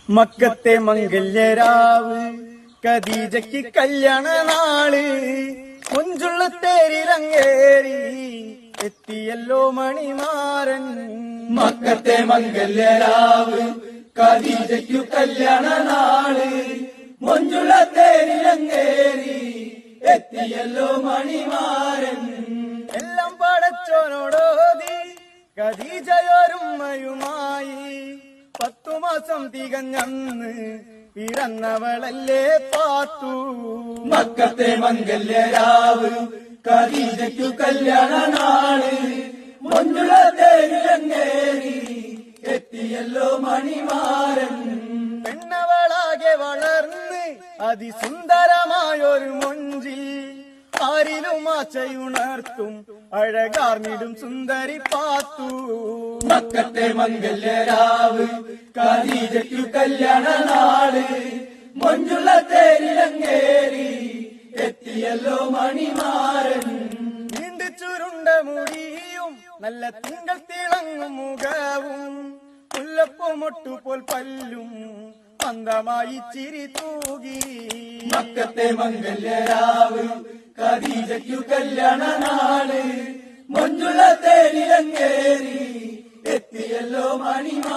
മക്കത്തെ മംഗല്യരാവ് ഖദീജയ്ക്ക് കല്യാണ നാള് മുഞ്ചുള്ള തേരിലങ്ങേറി എത്തിയല്ലോ മണിമാരൻ. മക്കത്തെ മംഗല്യരാവ് ഖദീജയ്ക്കു കല്യാണ നാള് മുഞ്ചുള്ള തേരിലങ്ങേറി എത്തിയല്ലോ മണിമാരൻ. എല്ലാം പടച്ചോനോടോതി ഖദീജയോരുമ്മയുമായി 10 മാസം തികഞ്ഞന്ന് പിറന്നവളല്ലേ പാത്തു. മക്കത്തെ മംഗല്യരാവ് ഖദീജയ്ക്കു കല്യാണ നാള് മുഞ്ചുള്ള തേരിലങ്ങേറി എത്തിയല്ലോ മണിമാരൻ. പെണ്ണവളാകെ വളർന്ന് അതിസുന്ദരമായൊരു മൊഞ്ചിൽ ആരിലും ആശയുണർത്തും അഴകാർന്നിടും സുന്ദരി പാത്തു. മക്കത്തെ മംഗല്യരാവ് ഖദീജയ്ക്കു കല്യാണ നാള് മഞ്ചുള്ള തേരിലങ്ങേറി എത്തിയല്ലോ മണിമാരൻ. നീണ്ടു ചുരുണ്ട മുടിയും നല്ല തിങ്കൾ തിളങ്ങും മുഖവും മുല്ലപ്പൂമൊട്ടുപോൽ പല്ലും മന്ദമായി ചിരി തൂകി. മക്കത്തെ മംഗല്യരാവ് ഖദീജയ്ക്കു കല്യാണ നാള് മഞ്ചുള്ള തേരിലങ്ങേറി എത്തിയല്ലോ മണിമാരൻ.